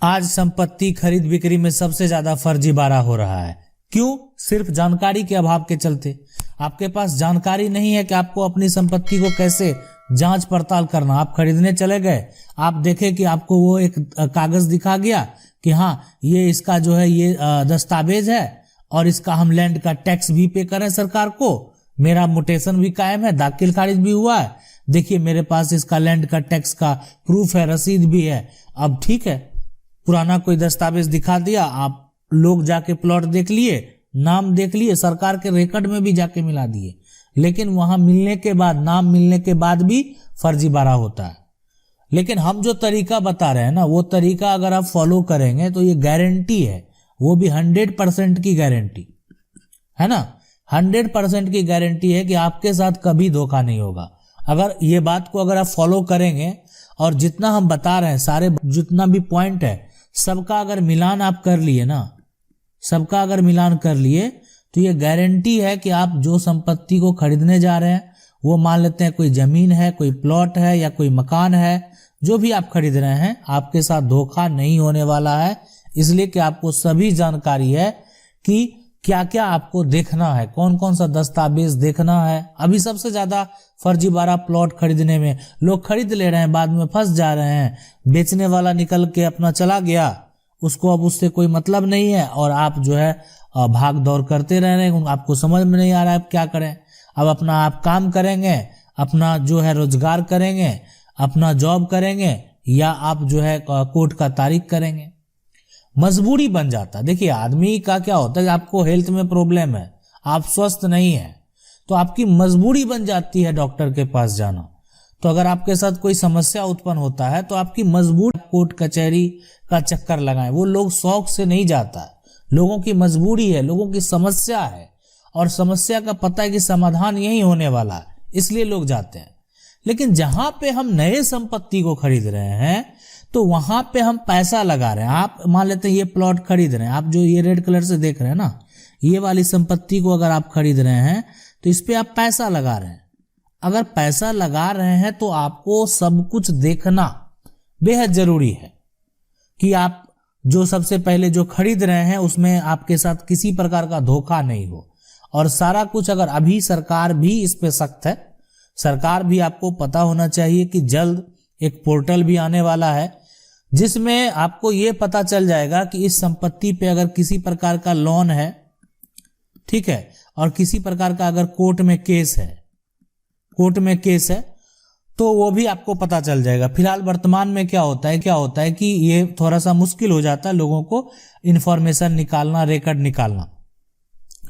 आज संपत्ति खरीद बिक्री में सबसे ज्यादा फर्जीवाड़ा हो रहा है। क्यों? सिर्फ जानकारी के अभाव के चलते। आपके पास जानकारी नहीं है कि आपको अपनी संपत्ति को कैसे जांच पड़ताल करना। आप खरीदने चले गए, आप देखे कि आपको वो एक कागज दिखा गया कि हाँ ये इसका जो है ये दस्तावेज है और इसका हम लैंड का टैक्स भी पे करें सरकार को, मेरा म्यूटेशन भी कायम है, दाखिल खारिज भी हुआ है, देखिए मेरे पास इसका लैंड का टैक्स का प्रूफ है, रसीद भी है। अब ठीक है, पुराना कोई दस्तावेज दिखा दिया, आप लोग जाके प्लॉट देख लिए, नाम देख लिए, सरकार के रिकॉर्ड में भी जाके मिला दिए, लेकिन वहां मिलने के बाद, नाम मिलने के बाद भी फर्जीवाड़ा होता है। लेकिन हम जो तरीका बता रहे हैं ना, वो तरीका अगर आप फॉलो करेंगे तो ये गारंटी है, वो भी 100% की गारंटी है ना, 100% की गारंटी है कि आपके साथ कभी धोखा नहीं होगा। अगर ये बात को अगर आप फॉलो करेंगे और जितना हम बता रहे हैं, सारे जितना भी पॉइंट है, सबका अगर मिलान आप कर लिए ना, सबका अगर मिलान कर लिए तो ये गारंटी है कि आप जो संपत्ति को खरीदने जा रहे हैं, वो मान लेते हैं कोई जमीन है, कोई प्लॉट है या कोई मकान है, जो भी आप खरीद रहे हैं, आपके साथ धोखा नहीं होने वाला है। इसलिए कि आपको सभी जानकारी है कि क्या क्या आपको देखना है, कौन कौन सा दस्तावेज देखना है। अभी सबसे ज्यादा फर्जीवाड़ा प्लॉट खरीदने में, लोग खरीद ले रहे हैं, बाद में फंस जा रहे हैं, बेचने वाला निकल के अपना चला गया, उसको अब उससे कोई मतलब नहीं है और आप जो है भाग दौड़ करते रह रहे हैं, आपको समझ में नहीं आ रहा है आप क्या करें। अब अपना आप काम करेंगे, अपना जो है रोजगार करेंगे, अपना जॉब करेंगे, या आप जो है कोर्ट का तारीख करेंगे, मजबूरी बन जाता है। देखिए आदमी का क्या होता है, आपको हेल्थ में प्रॉब्लम है, आप स्वस्थ नहीं है, तो आपकी मजबूरी बन जाती है डॉक्टर के पास जाना। तो अगर आपके साथ कोई समस्या उत्पन्न होता है तो आपकी मजबूरी, कोर्ट कचहरी का चक्कर लगाएं, वो लोग शौक से नहीं जाता है, लोगों की मजबूरी है, लोगों की समस्या है, और समस्या का पता है कि समाधान यही होने वाला है, इसलिए लोग जाते हैं। लेकिन जहां पे हम नए संपत्ति को खरीद रहे हैं तो वहां पे हम पैसा लगा रहे हैं। आप मान लेते हैं ये प्लॉट खरीद रहे हैं, आप जो ये रेड कलर से देख रहे हैं ना, ये वाली संपत्ति को अगर आप खरीद रहे हैं तो इस पे आप पैसा लगा रहे हैं। अगर पैसा लगा रहे हैं तो आपको सब कुछ देखना बेहद जरूरी है कि आप जो सबसे पहले जो खरीद रहे हैं उसमें आपके साथ किसी प्रकार का धोखा नहीं हो। और सारा कुछ, अगर अभी सरकार भी इस पे सख्त है, सरकार भी, आपको पता होना चाहिए कि जल्द एक पोर्टल भी आने वाला है जिसमें आपको ये पता चल जाएगा कि इस संपत्ति पे अगर किसी प्रकार का लोन है, ठीक है, और किसी प्रकार का अगर कोर्ट में केस है, कोर्ट में केस है, तो वो भी आपको पता चल जाएगा। फिलहाल वर्तमान में क्या होता है कि ये थोड़ा सा मुश्किल हो जाता है लोगों को इंफॉर्मेशन निकालना, रिकॉर्ड निकालना।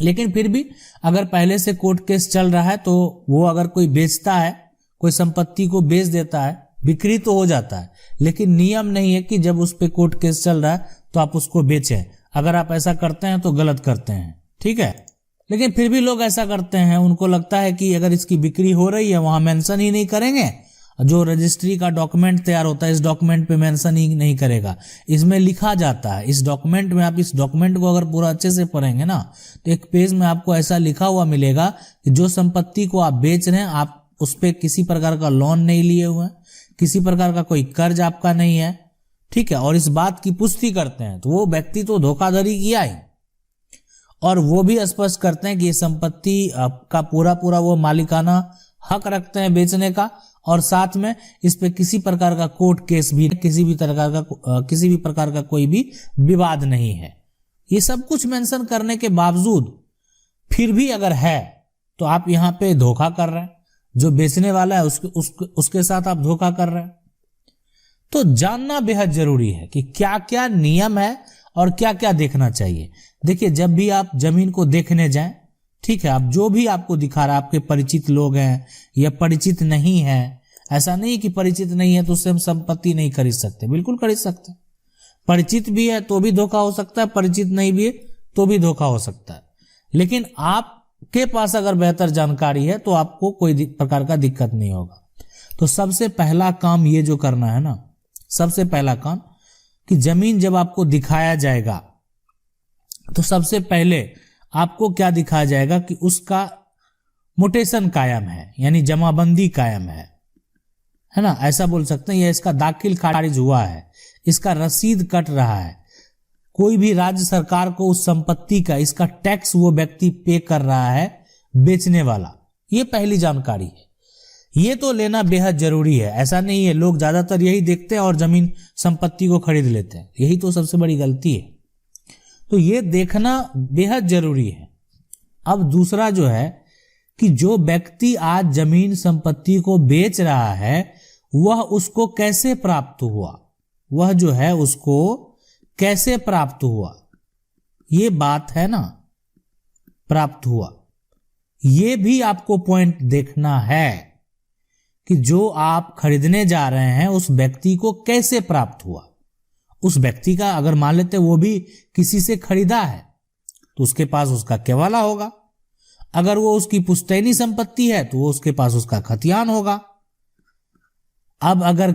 लेकिन फिर भी अगर पहले से कोर्ट केस चल रहा है तो वो अगर कोई बेचता है, कोई संपत्ति को बेच देता है, बिक्री तो हो जाता है, लेकिन नियम नहीं है कि जब उस पे कोर्ट केस चल रहा है तो आप उसको बेचें। अगर आप ऐसा करते हैं तो गलत करते हैं, ठीक है। लेकिन फिर भी लोग ऐसा करते हैं, उनको लगता है कि अगर इसकी बिक्री हो रही है, वहां मेंशन ही नहीं करेंगे, जो रजिस्ट्री का डॉक्यूमेंट तैयार होता है इस डॉक्यूमेंट पे मेंशन ही नहीं करेगा, इसमें लिखा जाता है, इस डॉक्यूमेंट में, आप इस डॉक्यूमेंट को अगर पूरा अच्छे से पढ़ेंगे ना तो एक पेज में आपको ऐसा लिखा हुआ मिलेगा कि जो संपत्ति को आप बेच रहे हैं, आप उस पर किसी प्रकार का लोन नहीं लिए हुए हैं, किसी प्रकार का कोई कर्ज आपका नहीं है, ठीक है, और इस बात की पुष्टि करते हैं, तो वो व्यक्ति तो धोखाधड़ी किया ही। और वो भी स्पष्ट करते हैं कि ये संपत्ति का पूरा पूरा वो मालिकाना हक रखते हैं बेचने का, और साथ में इस पे किसी प्रकार का कोर्ट केस भी, किसी भी प्रकार का कोई भी विवाद नहीं है। ये सब कुछ मेंशन करने के बावजूद फिर भी अगर है तो आप यहाँ पे धोखा कर रहे हैं, जो बेचने वाला है उसके साथ आप धोखा कर रहे हैं। तो जानना बेहद जरूरी है कि क्या क्या नियम है और क्या क्या देखना चाहिए। देखिए जब भी आप जमीन को देखने जाएं, ठीक है, आप जो भी आपको दिखा रहा है, आपके परिचित लोग हैं या परिचित नहीं है, ऐसा नहीं कि परिचित नहीं है तो उससे हम संपत्ति नहीं खरीद सकते, बिल्कुल खरीद सकते। परिचित भी है तो भी धोखा हो सकता है, परिचित नहीं भी है तो भी धोखा हो सकता है। लेकिन आपके पास अगर बेहतर जानकारी है तो आपको कोई प्रकार का दिक्कत नहीं होगा। तो सबसे पहला काम ये जो करना है ना, सबसे पहला काम कि जमीन जब आपको दिखाया जाएगा तो सबसे पहले आपको क्या दिखाया जाएगा कि उसका म्यूटेशन कायम है, यानी जमाबंदी कायम है ना, ऐसा बोल सकते हैं, या इसका दाखिल खारिज हुआ है, इसका रसीद कट रहा है, कोई भी राज्य सरकार को उस संपत्ति का इसका टैक्स वो व्यक्ति पे कर रहा है, बेचने वाला। ये पहली जानकारी है, ये तो लेना बेहद जरूरी है। ऐसा नहीं है, लोग ज्यादातर यही देखते हैं और जमीन संपत्ति को खरीद लेते हैं, यही तो सबसे बड़ी गलती है। तो ये देखना बेहद जरूरी है। अब दूसरा जो है कि जो व्यक्ति आज जमीन संपत्ति को बेच रहा है वह उसको कैसे प्राप्त हुआ, वह जो है उसको कैसे प्राप्त हुआ, ये बात है ना, प्राप्त हुआ। ये भी आपको पॉइंट देखना है कि जो आप खरीदने जा रहे हैं उस व्यक्ति को कैसे प्राप्त हुआ। उस व्यक्ति का अगर मान लेते वो भी किसी से खरीदा है तो उसके पास उसका केवाला होगा, अगर वो उसकी पुश्तैनी संपत्ति है तो वो उसके पास उसका खतियान होगा। अब अगर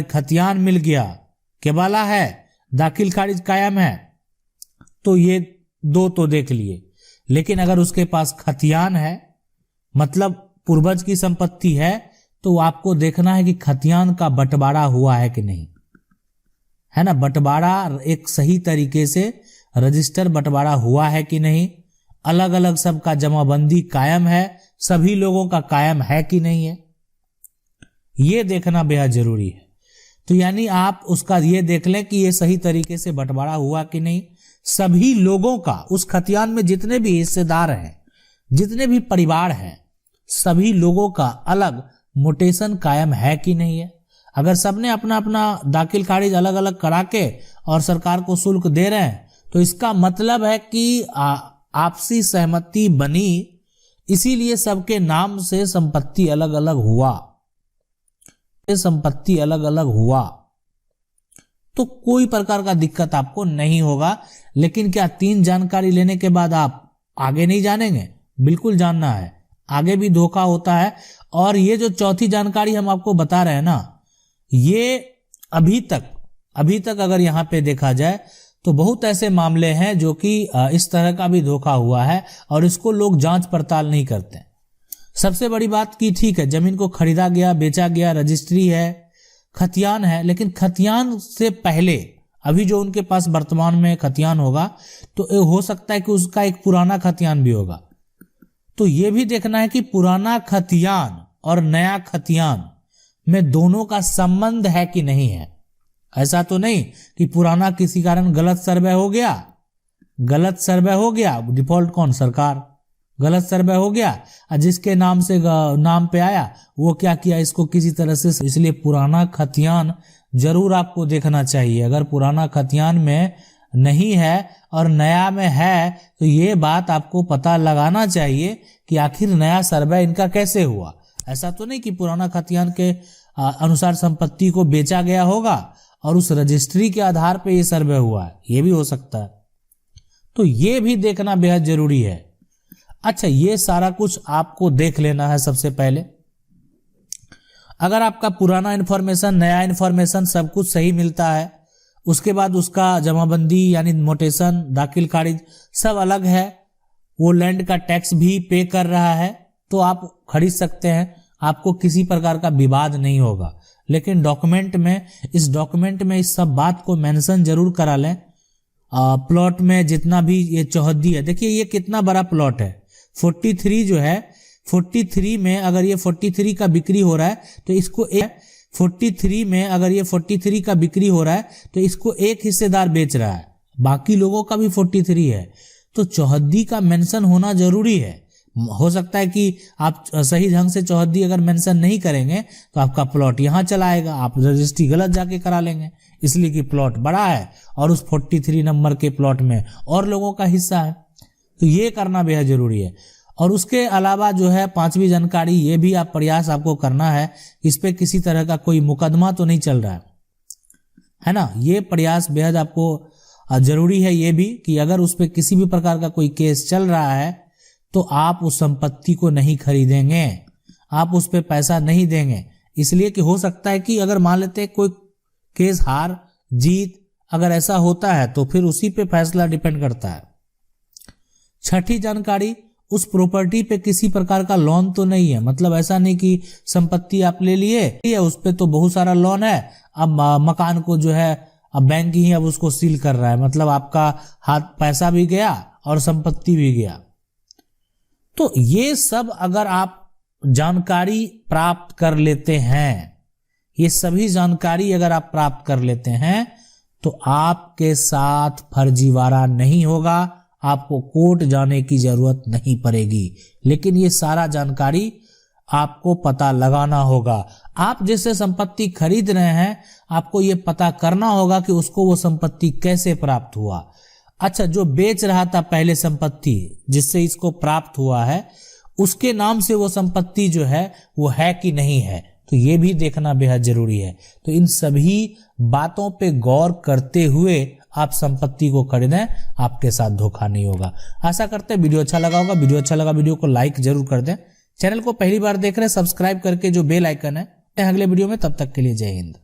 खतियान मिल गया, केवाला है, दाखिल खारिज कायम है, तो ये दो तो देख लिए। लेकिन अगर उसके पास खतियान है, मतलब पूर्वज की संपत्ति है, तो आपको देखना है कि खतियान का बंटवारा हुआ है कि नहीं, है ना। बंटवारा एक सही तरीके से रजिस्टर बंटवारा हुआ है कि नहीं, अलग अलग सबका जमाबंदी कायम है, सभी लोगों का कायम है कि नहीं है, ये देखना बेहद जरूरी है। तो यानी आप उसका ये देख लें कि ये सही तरीके से बंटवारा हुआ कि नहीं, सभी लोगों का, उस खतियान में जितने भी हिस्सेदार हैं, जितने भी परिवार हैं, सभी लोगों का अलग मोटेशन कायम है कि नहीं है। अगर सबने अपना अपना दाखिल खारिज अलग अलग करा के और सरकार को शुल्क दे रहे हैं तो इसका मतलब है कि आपसी सहमति बनी, इसीलिए सबके नाम से संपत्ति अलग अलग हुआ, तो कोई प्रकार का दिक्कत आपको नहीं होगा। लेकिन क्या 3 जानकारी लेने के बाद आप आगे नहीं जानेंगे? बिल्कुल जानना है, आगे भी धोखा होता है। और ये जो चौथी जानकारी हम आपको बता रहे हैं ना, ये अभी तक अगर यहाँ पे देखा जाए तो बहुत ऐसे मामले हैं जो कि इस तरह का भी धोखा हुआ है और इसको लोग जांच पड़ताल नहीं करते। सबसे बड़ी बात कि ठीक है, जमीन को खरीदा गया, बेचा गया, रजिस्ट्री है, खतियान है, लेकिन खतियान से पहले अभी जो उनके पास वर्तमान में खतियान होगा तो हो सकता है कि उसका एक पुराना खतियान भी होगा। तो ये भी देखना है कि पुराना खतियान और नया खतियान में दोनों का संबंध है कि नहीं है। ऐसा तो नहीं कि पुराना किसी कारण गलत सर्वे हो गया, डिफॉल्ट कौन, सरकार, गलत सर्वे हो गया और जिसके नाम से नाम पे आया वो क्या किया, इसको किसी तरह से, इसलिए पुराना खतियान जरूर आपको देखना चाहिए। अगर पुराना खतियान में नहीं है और नया में है तो ये बात आपको पता लगाना चाहिए कि आखिर नया सर्वे इनका कैसे हुआ। ऐसा तो नहीं कि पुराना खतियान के अनुसार संपत्ति को बेचा गया होगा और उस रजिस्ट्री के आधार पे ये सर्वे हुआ है, ये भी हो सकता है। तो ये भी देखना बेहद जरूरी है। अच्छा, ये सारा कुछ आपको देख लेना है सबसे पहले। अगर आपका पुराना इन्फॉर्मेशन, नया इन्फॉर्मेशन सब कुछ सही मिलता है, उसके बाद उसका जमाबंदी यानी मोटेशन, दाखिल खारिज सब अलग है, वो लैंड का टैक्स भी पे कर रहा है, तो आप खरीद सकते हैं, आपको किसी प्रकार का विवाद नहीं होगा। लेकिन इस डॉक्यूमेंट में इस सब बात को मेंशन जरूर करा लें। प्लॉट में जितना भी ये चौहद्दी है, देखिए ये कितना बड़ा प्लॉट है, 43 जो है, 43 में अगर ये 43 का बिक्री हो रहा है तो इसको 43 में अगर ये 43 का बिक्री हो रहा है तो इसको एक हिस्सेदार बेच रहा है, बाकी लोगों का भी 43 है, तो चौहद्दी का मेंशन होना जरूरी है। हो सकता है कि आप सही ढंग से चौहद्दी अगर मेंशन नहीं करेंगे तो आपका प्लॉट यहाँ चला आएगा, आप रजिस्ट्री गलत जाके करा लेंगे, इसलिए कि प्लॉट बड़ा है और उस 43 नंबर के प्लॉट में और लोगों का हिस्सा है, तो ये करना बेहद जरूरी है। और उसके अलावा जो है 5वीं जानकारी, ये भी आप प्रयास आपको करना है, इस पे किसी तरह का कोई मुकदमा तो नहीं चल रहा है ना, ये प्रयास बेहद आपको जरूरी है। ये भी कि अगर उस पे किसी भी प्रकार का कोई केस चल रहा है तो आप उस संपत्ति को नहीं खरीदेंगे, आप उस पे पैसा नहीं देंगे, इसलिए कि हो सकता है कि अगर मान लेते कोई केस हार जीत अगर ऐसा होता है तो फिर उसी पे फैसला डिपेंड करता है। छठी जानकारी, उस प्रॉपर्टी पे किसी प्रकार का लोन तो नहीं है। मतलब ऐसा नहीं कि संपत्ति आप ले लिए, उस पे तो बहुत सारा लोन है, अब मकान को जो है अब बैंक ही अब उसको सील कर रहा है, मतलब आपका हाथ पैसा भी गया और संपत्ति भी गया। तो ये सब अगर आप जानकारी प्राप्त कर लेते हैं, ये सभी जानकारी अगर आप प्राप्त कर लेते हैं, तो आपके साथ फर्जीवाड़ा नहीं होगा, आपको कोर्ट जाने की जरूरत नहीं पड़ेगी। लेकिन ये सारा जानकारी आपको पता लगाना होगा। आप जैसे संपत्ति खरीद रहे हैं, आपको ये पता करना होगा कि उसको वो संपत्ति कैसे प्राप्त हुआ। अच्छा, जो बेच रहा था पहले संपत्ति जिससे इसको प्राप्त हुआ है, उसके नाम से वो संपत्ति जो है वो है कि नहीं है, तो ये भी देखना बेहद जरूरी है। तो इन सभी बातों पे गौर करते हुए आप संपत्ति को खरीदें, आपके साथ धोखा नहीं होगा। आशा करते हैं वीडियो अच्छा लगा होगा। वीडियो अच्छा लगा वीडियो को लाइक जरूर कर दें। चैनल को पहली बार देख रहे हैं, सब्सक्राइब करके जो बेल आइकन है, अगले वीडियो में, तब तक के लिए जय हिंद।